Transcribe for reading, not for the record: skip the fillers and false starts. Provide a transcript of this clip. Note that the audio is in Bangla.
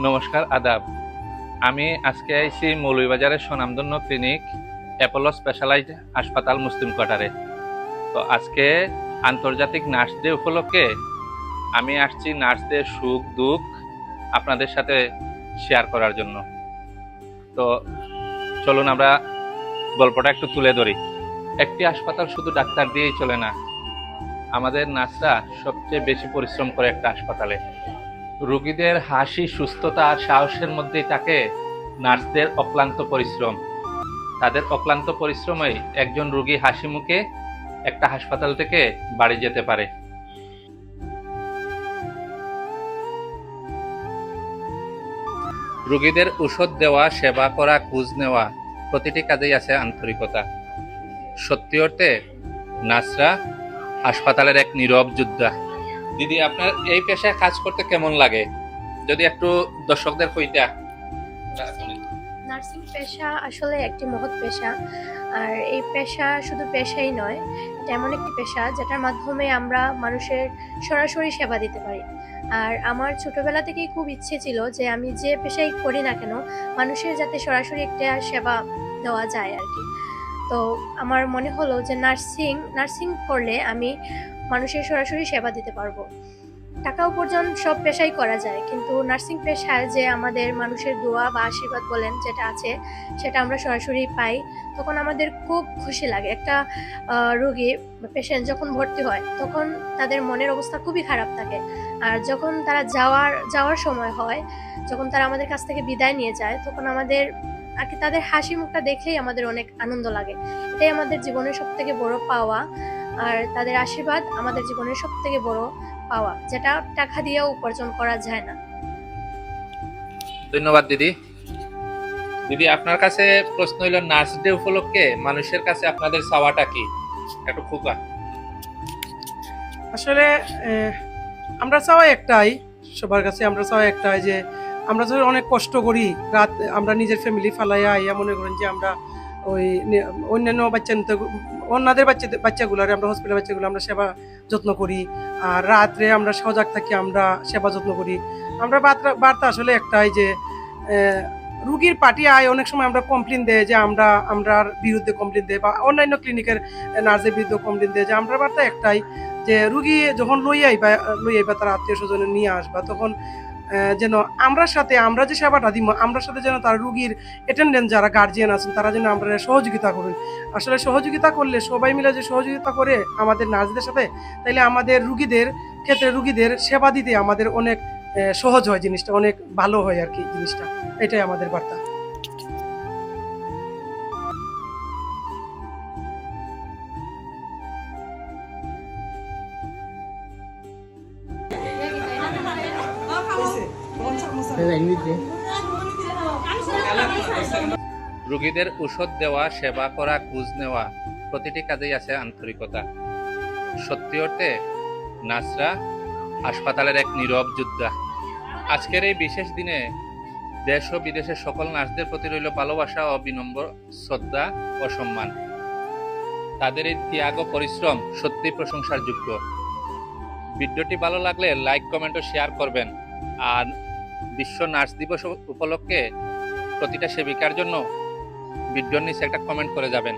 নমস্কার, আদাব। আমি আজকে আইছি মৌলভীবাজারের স্বনামধন্য ক্লিনিক অ্যাপোলো স্পেশালাইজড হাসপাতাল মুসলিম কোয়ার্টারে। তো আজকে আন্তর্জাতিক নার্স ডে উপলক্ষে আমি আসছি নার্সদের সুখ দুঃখ আপনাদের সাথে শেয়ার করার জন্য। তো চলুন আমরা গল্পটা একটু তুলে ধরি। একটি হাসপাতাল শুধু ডাক্তার দিয়েই চলে না, আমাদের নার্সরা সবচেয়ে বেশি পরিশ্রম করে একটা হাসপাতালে। রোগীদের হাসি, সুস্থতা আর সাহসের মধ্যেই থাকে নার্সদের অক্লান্ত পরিশ্রম। তাদের অক্লান্ত পরিশ্রমেই একজন রোগী হাসি মুখে একটা হাসপাতাল থেকে বাড়ি যেতে পারে। রোগীদের ওষুধ দেওয়া, সেবা করা, খোঁজ নেওয়া, প্রতিটি কাজেই আছে আন্তরিকতা। সত্যি অর্থে নার্সরা হাসপাতালের এক নীরব যোদ্ধা। দিদি, আপনার এই পেশায় কাজ করতে কেমন লাগে, যদি একটু দর্শকদের কইতা। নার্সিং পেশা আসলে একটি মহৎ পেশা। আর এই পেশা শুধু পেশাই নয়, এটা এমন একটি পেশা যেটার মাধ্যমে আমরা মানুষের সরাসরি সেবা দিতে পারি। আর আমার ছোটবেলা থেকেই খুব ইচ্ছে ছিল যে আমি যে পেশাই করি না কেন, মানুষের যাতে সরাসরি একটা সেবা দেওয়া যায় আর কি। তো আমার মনে হলো যে নার্সিং করলে আমি মানুষের সরাসরি সেবা দিতে পারবো। টাকা উপার্জন সব পেশাই করা যায়, কিন্তু নার্সিং পেশায় যে আমাদের মানুষের দোয়া বা আশীর্বাদ বলেন যেটা আছে, সেটা আমরা সরাসরি পাই। তখন আমাদের খুব খুশি লাগে। একটা রোগী পেশেন্ট যখন ভর্তি হয় তখন তাদের মনের অবস্থা খুবই খারাপ থাকে। আর যখন তারা যাওয়ার সময় হয়, যখন তারা আমাদের কাছ থেকে বিদায় নিয়ে যায়, তখন আমাদের আর কি তাদের হাসি মুখটা দেখেই আমাদের অনেক আনন্দ লাগে। এটাই আমাদের জীবনের সব থেকে বড় পাওয়া। আর তাদের আশীর্বাদ আমাদের জীবনের সব থেকে বড় পাওয়া, যেটা টাকা দিয়েও উপার্জন করা যায় না। ধন্যবাদ দিদি। দিদি, আপনার কাছে প্রশ্ন হইল, নার্স ডে উপলক্ষে মানুষের কাছে আপনাদের চাওয়াটা কি, একটু খুকা। আসলে আমরা চাওয়া একটাই, সবার কাছে আমরা চাওয়া একটাই যে আমরা যখন অনেক কষ্ট করি, রাত আমরা নিজের ফ্যামিলি ফালাইয়া আইয়া মনে করেন যে আমরা ওই অন্যান্য অন্যদের বাচ্চাগুলোর আমরা হসপিটাল বাচ্চাগুলো আমরা সেবা যত্ন করি। আর রাত্রে আমরা সজাগ থাকি, আমরা সেবা যত্ন করি। আমরা বার্তা আসলে একটাই যে রুগীর পার্টি আয় অনেক সময় আমরা কমপ্লেন দেয় যে আমরার বিরুদ্ধে কমপ্লেন দেয়, বা অন্যান্য ক্লিনিকের নার্সের বিরুদ্ধে কমপ্লেন দেয়, যে আমরা বার্তা একটাই যে রুগী যখন লই আইবা তার আত্মীয় স্বজন নিয়ে আসবা, তখন যেন আমরা যে সেবাটা দিব আমরা সাথে যেন তার রুগীর অ্যাটেন্ডেন্ট যারা গার্জিয়ান আছেন তারা যেন আমরা সহযোগিতা করুন। আসলে সহযোগিতা করলে, সবাই মিলে যে সহযোগিতা করে আমাদের নার্সদের সাথে, তাইলে আমাদের রুগীদের সেবা দিতে আমাদের অনেক সহজ হয়, জিনিসটা অনেক ভালো হয় আর কি জিনিসটা। এটাই আমাদের বার্তা। রোগীদের ওষুধ দেওয়া, সেবা করা, খোঁজ নেওয়া, প্রতিটি কাজেই আছে আন্তরিকতা। সত্যি অর্থে নার্সরা হাসপাতালের এক নীরব যোদ্ধা। আজকের এই বিশেষ দিনে দেশ ও বিদেশের সকল নার্সদের প্রতি রইল ভালোবাসা ও বিনম্র শ্রদ্ধা ও সম্মান। তাদের এই ত্যাগ ও পরিশ্রম সত্যি প্রশংসার যোগ্য। ভিডিওটি ভালো লাগলে লাইক, কমেন্ট ও শেয়ার করবেন। আর বিশ্ব নার্স দিবস উপলক্ষে প্রতিটা সেবিকার জন্য ভিডিওর নিচে একটা কমেন্ট করে যাবেন।